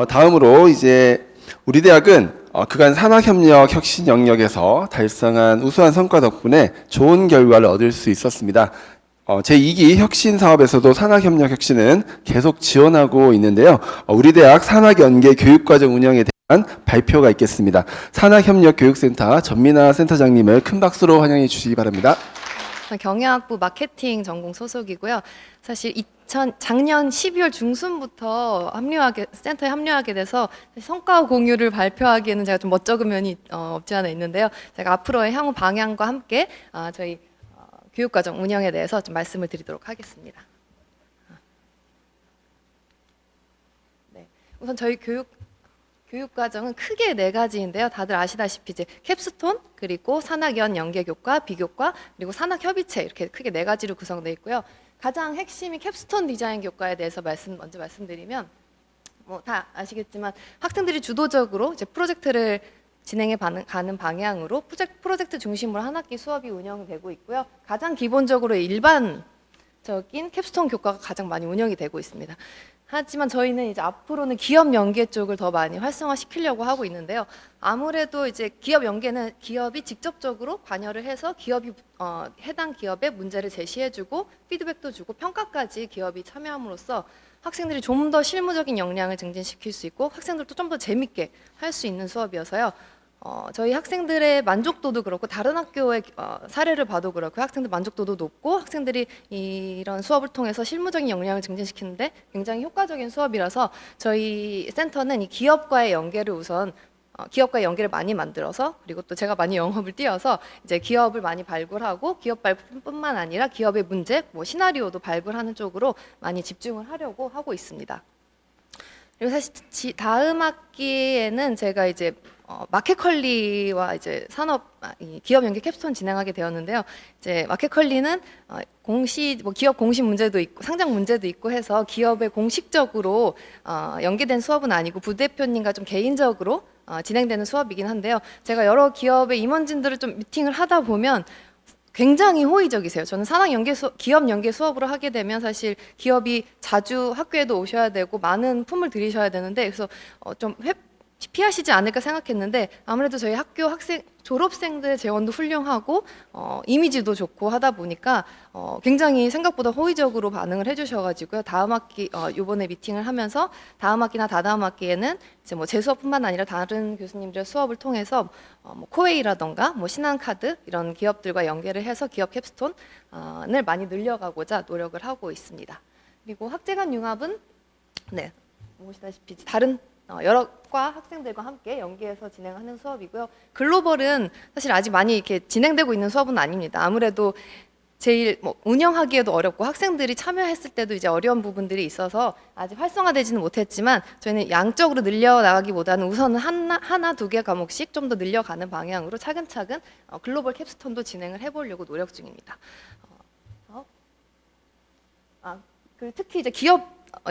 다음으로 이제 우리 대학은 그간 산학협력 혁신 영역에서 달성한 우수한 성과 덕분에 좋은 결과를 얻을 수 있었습니다. 제2기 혁신 사업에서도 산학협력 혁신은 계속 지원하고 있는데요. 우리 대학 산학연계 교육과정 운영에 대한 발표가 있겠습니다. 산학협력교육센터 전민아 센터장님을 큰 박수로 환영해 주시기 바랍니다. 경영학부 마케팅 전공 소속이고요. 사실 작년 12월 중순부터 센터에 합류하게 돼서 성과 공유를 발표하기에는 제가 좀 멋쩍은 면이 없지 않아 있는데요. 제가 앞으로의 향후 방향과 함께 저희 교육과정 운영에 대해서 좀 말씀을 드리도록 하겠습니다. 네, 우선 저희 교육과정은 크게 네 가지인데요. 다들 아시다시피 이제 캡스톤, 그리고 산학연 연계교과, 비교과, 그리고 산학협의체 이렇게 크게 네 가지로 구성되어 있고요. 가장 핵심이 capstone 디자인 교과에 대해서 먼저 말씀드리면, 뭐 다 아시겠지만 학생들이 주도적으로 이제 프로젝트를 진행해 가는 방향으로 프로젝트 중심으로 한 학기 수업이 운영되고 있고요. 가장 기본적으로 일반적인 캡스톤 교과가 가장 많이 운영이 되고 있습니다. 하지만 저희는 이제 앞으로는 기업 연계 쪽을 더 많이 활성화시키려고 하고 있는데요. 아무래도 이제 기업 연계는 기업이 직접적으로 관여를 해서 해당 기업의 문제를 제시해주고 피드백도 주고 평가까지 기업이 참여함으로써 학생들이 좀 더 실무적인 역량을 증진시킬 수 있고 학생들도 좀 더 재밌게 할 수 있는 수업이어서요. 저희 학생들의 만족도도 그렇고 다른 학교의 사례를 봐도 그렇고 학생들 만족도도 높고 학생들이 이런 수업을 통해서 실무적인 역량을 증진시키는데 굉장히 효과적인 수업이라서 저희 센터는 이 기업과의 연계를 우선 기업과의 연계를 많이 만들어서 그리고 또 제가 많이 영업을 뛰어서 이제 기업을 많이 발굴하고 기업 발굴뿐만 아니라 기업의 문제, 뭐 시나리오도 발굴하는 쪽으로 많이 집중을 하려고 하고 있습니다. 그리고 사실 다음 학기에는 제가 이제 마켓컬리와 이제 기업 연계 캡스톤 진행하게 되었는데요. 이제 마켓컬리는 기업 공시 문제도 있고 상장 문제도 있고 해서 기업에 공식적으로 연계된 수업은 아니고 부대표님과 좀 개인적으로 진행되는 수업이긴 한데요. 제가 여러 기업의 임원진들을 좀 미팅을 하다 보면 굉장히 호의적이세요. 저는 기업 연계 수업으로 하게 되면 사실 기업이 자주 학교에도 오셔야 되고 많은 품을 들이셔야 되는데 그래서 좀 피하시지 않을까 생각했는데 아무래도 저희 학교 졸업생들의 재원도 훌륭하고 이미지도 좋고 하다 보니까 굉장히 생각보다 호의적으로 반응을 해주셔가지고요. 다음 학기 이번에 미팅을 하면서 다음 학기나 다다음 학기에는 이제 뭐 제 수업뿐만 아니라 다른 교수님들의 수업을 통해서 뭐 코웨이라던가 뭐 신한카드 이런 기업들과 연계를 해서 기업 캡스톤을 많이 늘려가고자 노력을 하고 있습니다. 그리고 학제간 융합은 네 보시다시피 다른 여러 과 학생들과 함께 연계해서 진행하는 수업이고요. 글로벌은 사실 아직 많이 이렇게 진행되고 있는 수업은 아닙니다. 아무래도 제일 운영하기에도 어렵고 학생들이 참여했을 때도 이제 어려운 부분들이 있어서 아직 활성화되지는 못했지만 저희는 양적으로 늘려나가기보다는 우선은 하나 두 개 과목씩 좀 더 늘려가는 방향으로 차근차근 글로벌 캡스톤도 진행을 해보려고 노력 중입니다. 그리고 특히 이제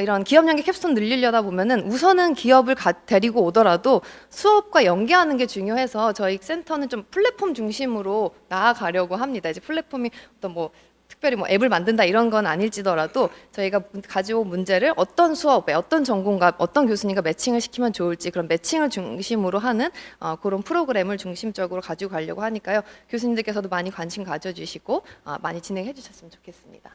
이런 기업 연계 캡스톤 늘리려다 보면은 우선은 기업을 데리고 오더라도 수업과 연계하는 게 중요해서 저희 센터는 좀 플랫폼 중심으로 나아가려고 합니다. 이제 플랫폼이 어떤 특별히 앱을 만든다 이런 건 아닐지더라도 저희가 가져온 문제를 어떤 수업에 어떤 전공과 어떤 교수님과 매칭을 시키면 좋을지 그런 매칭을 중심으로 하는 그런 프로그램을 중심적으로 가지고 가려고 하니까요. 교수님들께서도 많이 관심 가져주시고 많이 진행해 주셨으면 좋겠습니다.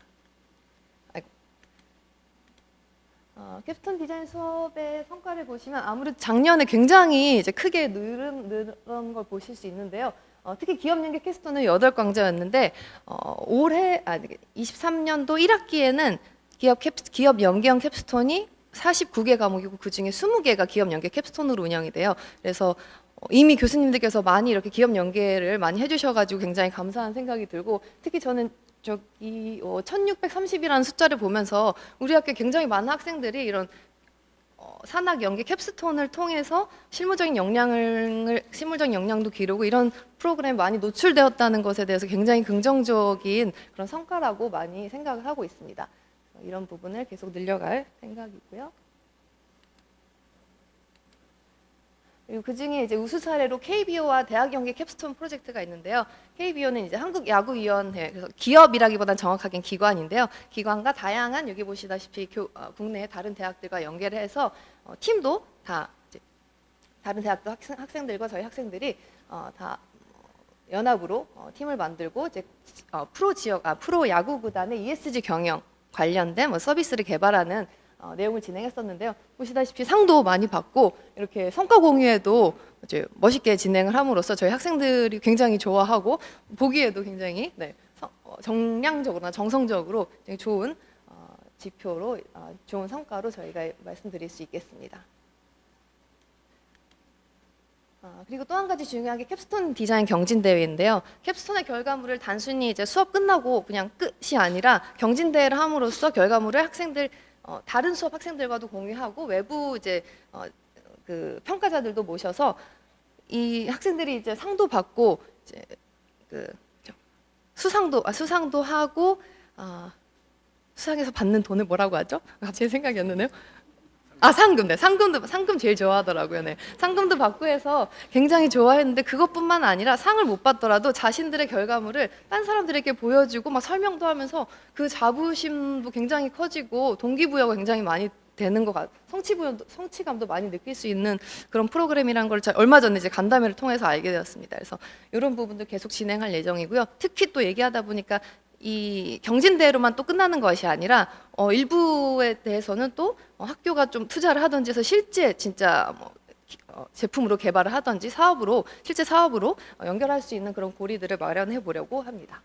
캡스톤 디자인 수업의 성과를 보시면 아무래도 작년에 굉장히 이제 크게 늘은 걸 보실 수 있는데요. 특히 기업 연계 캡스톤은 8강좌였는데 올해 23년도 1학기에는 기업 연계형 캡스톤이 49개 과목이고 그중에 20개가 기업 연계 캡스톤으로 운영이 돼요. 그래서 이미 교수님들께서 많이 이렇게 기업 연계를 많이 해주셔가지고 굉장히 감사한 생각이 들고 특히 저는 1630이라는 숫자를 보면서 우리 학교에 굉장히 많은 학생들이 이런 산학 연계 캡스톤을 통해서 실무적인 역량도 기르고 이런 프로그램에 많이 노출되었다는 것에 대해서 굉장히 긍정적인 그런 성과라고 많이 생각을 하고 있습니다. 이런 부분을 계속 늘려갈 생각이고요. 그리고 그 중에 이제 우수 사례로 KBO와 대학 연계 캡스톤 프로젝트가 있는데요. KBO는 이제 한국야구위원회, 그래서 기업이라기보단 정확하게는 기관인데요. 기관과 다양한 여기 보시다시피 국내 다른 대학들과 연계를 해서 팀도 다 이제 다른 대학도 학생들과 저희 학생들이 다 연합으로 팀을 만들고 이제 프로 야구 구단의 ESG 경영 관련된 서비스를 개발하는 내용을 진행했었는데요. 보시다시피 상도 많이 받고 이렇게 성과 공유에도 이제 멋있게 진행을 함으로써 저희 학생들이 굉장히 좋아하고 보기에도 굉장히 정량적으로나 정성적으로 굉장히 좋은 지표로 좋은 성과로 저희가 말씀드릴 수 있겠습니다. 그리고 또 한 가지 중요한 게 캡스톤 디자인 경진대회인데요. 캡스톤의 결과물을 단순히 이제 수업 끝나고 그냥 끝이 아니라 경진대회를 함으로써 결과물을 학생들 다른 수업 학생들과도 공유하고 외부 이제 그 평가자들도 모셔서 이 학생들이 이제 상도 받고 이제 그 수상도 하고 수상해서 받는 돈을 뭐라고 하죠? 제 생각이 안 나네요. 상금, 네, 상금 제일 좋아하더라고요. 네, 상금도 받고 해서 굉장히 좋아했는데 그것뿐만 아니라 상을 못 받더라도 자신들의 결과물을 딴 사람들에게 보여주고 막 설명도 하면서 그 자부심도 굉장히 커지고 동기부여가 굉장히 많이 되는 것 같아요. 성취감도 많이 느낄 수 있는 그런 프로그램이라는 걸 얼마 전에 이제 간담회를 통해서 알게 되었습니다. 그래서 이런 부분도 계속 진행할 예정이고요. 특히 또 얘기하다 보니까 이 경진대회로만 또 끝나는 것이 아니라 일부에 대해서는 또 학교가 좀 투자를 하든지 해서 실제 진짜 제품으로 개발을 하든지 실제 사업으로 연결할 수 있는 그런 고리들을 마련해 보려고 합니다.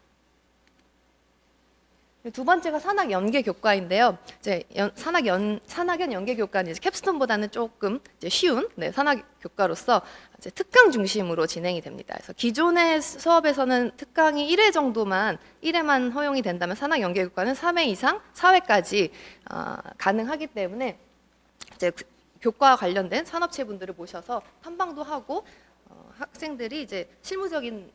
두 번째가 산학 연계 교과인데요. 이제 산학연 연계 교과는 이제 캡스톤보다는 조금 이제 쉬운 산학 교과로서 이제 특강 중심으로 진행이 됩니다. 그래서 기존의 수업에서는 특강이 1회만 허용이 된다면 산학 연계 교과는 3회 이상 4회까지 가능하기 때문에 이제 교과와 관련된 산업체분들을 모셔서 탐방도 하고 학생들이 이제 실무적인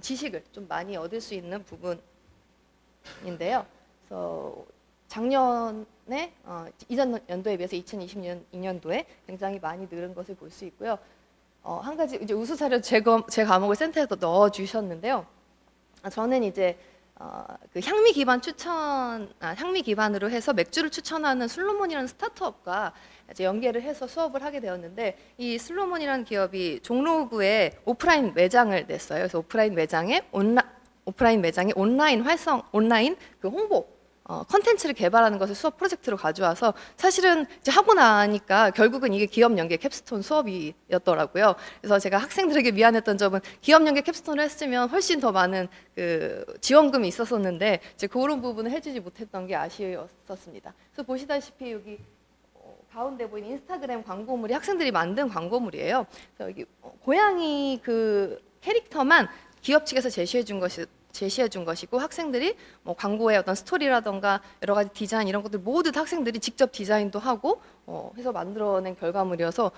지식을 좀 많이 얻을 수 있는 부분인데요. 그래서 작년에 이전 연도에 비해서 2022년도에 굉장히 많이 늘은 것을 볼 수 있고요. 한 가지 이제 우수 사례 제 과목을 센터에 넣어 주셨는데요. 저는 이제 그 향미 기반으로 해서 맥주를 추천하는 슬로몬이라는 스타트업과 이제 연계를 해서 수업을 하게 되었는데 이 슬로몬이라는 기업이 종로구에 오프라인 매장을 냈어요. 그래서 오프라인 매장에 온라인 그 홍보 컨텐츠를 개발하는 것을 수업 프로젝트로 가져와서 사실은 이제 하고 나니까 결국은 이게 기업 연계 캡스톤 수업이었더라고요. 그래서 제가 학생들에게 미안했던 점은 기업 연계 캡스톤을 했으면 훨씬 더 많은 그 지원금이 있었었는데 이제 그런 부분을 해주지 못했던 게 아쉬웠었습니다. 그래서 보시다시피 여기 가운데 보이는 인스타그램 광고물이 학생들이 만든 광고물이에요. 그래서 여기 고양이 그 캐릭터만 기업 측에서 제시해 준 것이고 학생들이 광고의 어떤 스토리라던가 여러 가지 디자인 이런 것들 모두 다 학생들이 직접 디자인도 하고 해서 만들어낸 결과물이어서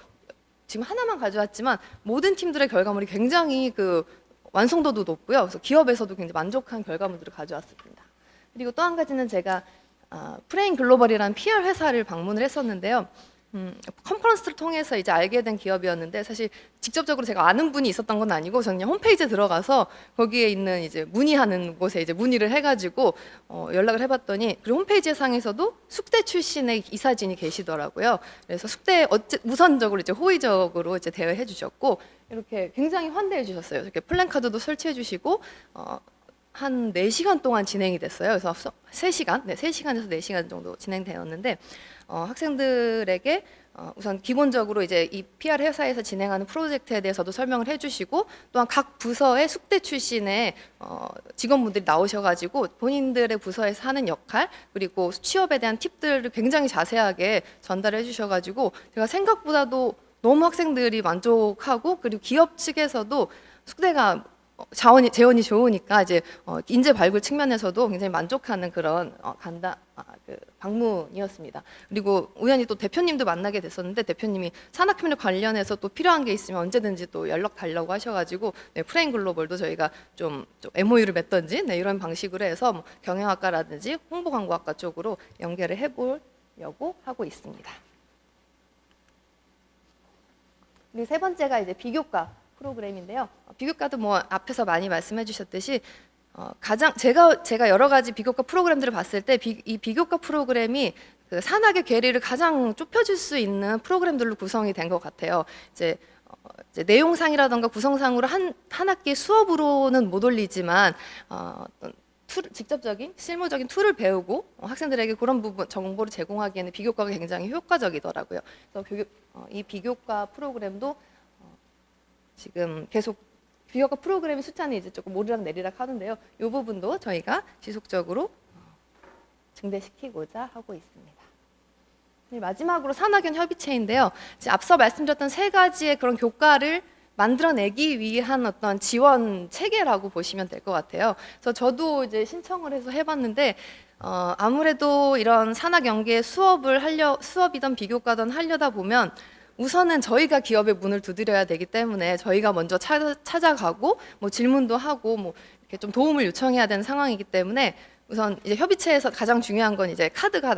지금 하나만 가져왔지만 모든 팀들의 결과물이 굉장히 그 완성도도 높고요. 그래서 기업에서도 굉장히 만족한 결과물들을 가져왔습니다. 그리고 또 한 가지는 제가 프레임 글로벌이라는 PR 회사를 방문을 했었는데요. 컨퍼런스를 통해서 이제 알게 된 기업이었는데 사실 직접적으로 제가 아는 분이 있었던 건 아니고 저는 그냥 홈페이지에 들어가서 거기에 있는 이제 문의하는 곳에 이제 문의를 해가지고 연락을 해봤더니 그리고 홈페이지 상에서도 숙대 출신의 이사진이 계시더라고요. 그래서 숙대 우선적으로 이제 호의적으로 이제 대여해 주셨고 이렇게 굉장히 환대해 주셨어요. 이렇게 플랜카드도 설치해 주시고 한 4시간 동안 진행이 됐어요. 그래서 3시간에서 4시간 정도 진행되었는데 학생들에게 우선 기본적으로 이제 이 PR 회사에서 진행하는 프로젝트에 대해서도 설명을 해주시고 또한 각 부서의 숙대 출신의 직원분들이 나오셔가지고 본인들의 부서에서 하는 역할 그리고 취업에 대한 팁들을 굉장히 자세하게 전달해 주셔가지고 제가 생각보다도 너무 학생들이 만족하고 그리고 기업 측에서도 숙대가 재원이 좋으니까 이제 인재 발굴 측면에서도 굉장히 만족하는 그런 그 방문이었습니다. 그리고 우연히 또 대표님도 만나게 됐었는데 대표님이 산학협력 관련해서 또 필요한 게 있으면 언제든지 또 연락 달라고 하셔가지고 프레임 글로벌도 저희가 좀 MOU를 맺던지 이런 방식으로 해서 경영학과라든지 홍보광고학과 쪽으로 연계를 해보려고 하고 있습니다. 그리고 세 번째가 이제 비교과 프로그램인데요. 비교과도 뭐 앞에서 많이 말씀해 주셨듯이 가장 제가 여러 가지 비교과 프로그램들을 봤을 때 이 비교과 프로그램이 그 산학의 괴리를 가장 좁혀줄 수 있는 프로그램들로 구성이 된 것 같아요. 이제 내용상이라던가 구성상으로 한 학기 수업으로는 못 올리지만 어떤 직접적인 실무적인 툴을 배우고 학생들에게 그런 부분 정보를 제공하기에는 비교과가 굉장히 효과적이더라고요. 그래서 이 비교과 프로그램도 지금 계속 비교과 프로그램의 숫자는 이제 조금 오르락 내리락 하는데요. 이 부분도 저희가 지속적으로 증대시키고자 하고 있습니다. 마지막으로 산학연 협의체인데요. 앞서 말씀드렸던 세 가지의 그런 교과를 만들어내기 위한 어떤 지원 체계라고 보시면 될 것 같아요. 그래서 저도 이제 신청을 해서 해봤는데 아무래도 이런 산학 연계 수업이든 비교과든 하려다 보면 우선은 저희가 기업의 문을 두드려야 되기 때문에 저희가 먼저 찾아가고 뭐 질문도 하고 뭐 이렇게 좀 도움을 요청해야 되는 상황이기 때문에 우선 이제 협의체에서 가장 중요한 건 이제 카드가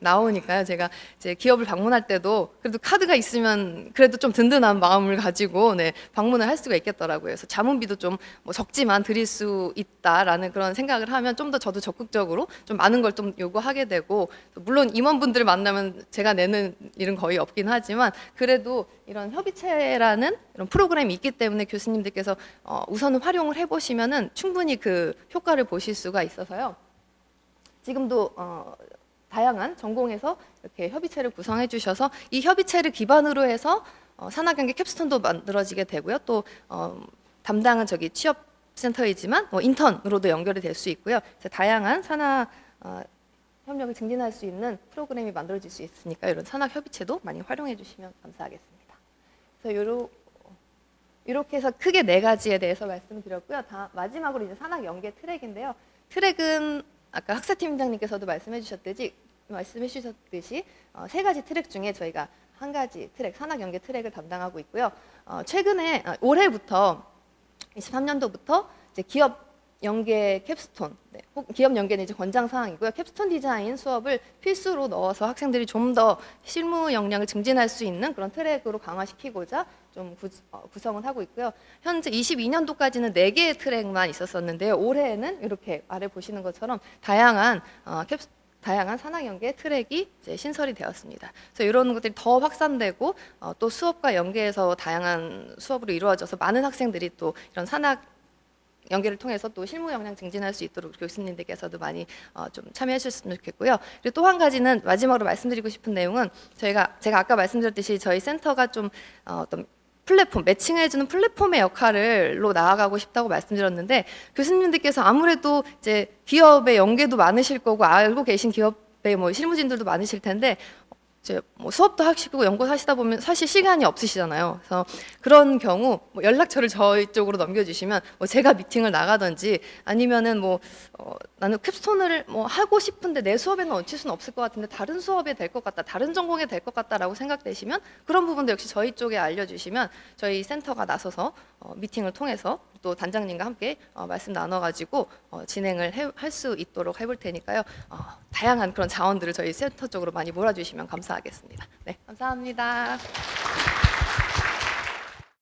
나오니까요. 제가 이제 기업을 방문할 때도 그래도 카드가 있으면 그래도 좀 든든한 마음을 가지고 방문을 할 수가 있겠더라고요. 그래서 자문비도 좀 뭐 적지만 드릴 수 있다라는 그런 생각을 하면 좀 더 저도 적극적으로 좀 많은 걸 좀 요구하게 되고, 물론 임원분들을 만나면 제가 내는 일은 거의 없긴 하지만 그래도 이런 협의체라는 이런 프로그램이 있기 때문에 교수님들께서 우선은 활용을 해보시면은 충분히 그 효과를 보실 수가 있어서요. 지금도 다양한 전공에서 이렇게 협의체를 구성해 주셔서 이 협의체를 기반으로 해서 산학연계 캡스톤도 만들어지게 되고요. 또 담당은 저기 취업센터이지만 인턴으로도 연결이 될 수 있고요. 다양한 산학 협력을 증진할 수 있는 프로그램이 만들어질 수 있으니까 이런 산학 협의체도 많이 활용해 주시면 감사하겠습니다. 그래서 이렇게 해서 크게 네 가지에 대해서 말씀드렸고요. 마지막으로 이제 산학 연계 트랙인데요. 트랙은 아까 학사팀장님께서도 말씀해 주셨듯이 세 가지 트랙 중에 저희가 한 가지 트랙, 산학 연계 트랙을 담당하고 있고요. 최근에 올해부터 23년도부터 이제 기업 연계 캡스톤, 기업 연계는 이제 권장 사항이고요. 캡스톤 디자인 수업을 필수로 넣어서 학생들이 좀 더 실무 역량을 증진할 수 있는 그런 트랙으로 강화시키고자 좀 구성을 하고 있고요. 현재 22년도까지는 4개의 트랙만 있었었는데요. 올해에는 이렇게 아래 보시는 것처럼 다양한 산학 연계 트랙이 이제 신설이 되었습니다. 그래서 이런 것들이 더 확산되고 또 수업과 연계해서 다양한 수업으로 이루어져서 많은 학생들이 또 이런 산학 연계를 통해서 또 실무 역량 증진할 수 있도록 교수님들께서도 많이 좀 참여해 주셨으면 좋겠고요. 그리고 또 한 가지는 마지막으로 말씀드리고 싶은 내용은 제가 아까 말씀드렸듯이 저희 센터가 좀 어떤 플랫폼, 매칭해주는 플랫폼의 역할로 나아가고 싶다고 말씀드렸는데, 교수님들께서 아무래도 이제 기업의 연계도 많으실 거고 알고 계신 기업의 뭐 실무진들도 많으실 텐데 이제 뭐 수업도 하시고 연구도 하시다 보면 사실 시간이 없으시잖아요. 그래서 그런 경우 뭐 연락처를 저희 쪽으로 넘겨주시면 뭐 제가 미팅을 나가든지 아니면은 나는 캡스톤을 뭐 하고 싶은데 내 수업에는 얹힐 수는 없을 것 같은데 다른 수업에 될 것 같다, 다른 전공에 될 것 같다라고 생각되시면 그런 부분도 역시 저희 쪽에 알려주시면 저희 센터가 나서서 미팅을 통해서 또 단장님과 함께 말씀 나눠가지고 진행을 할 수 있도록 해볼 테니까요. 다양한 그런 자원들을 저희 센터 쪽으로 많이 몰아주시면 감사하겠습니다. 네, 감사합니다.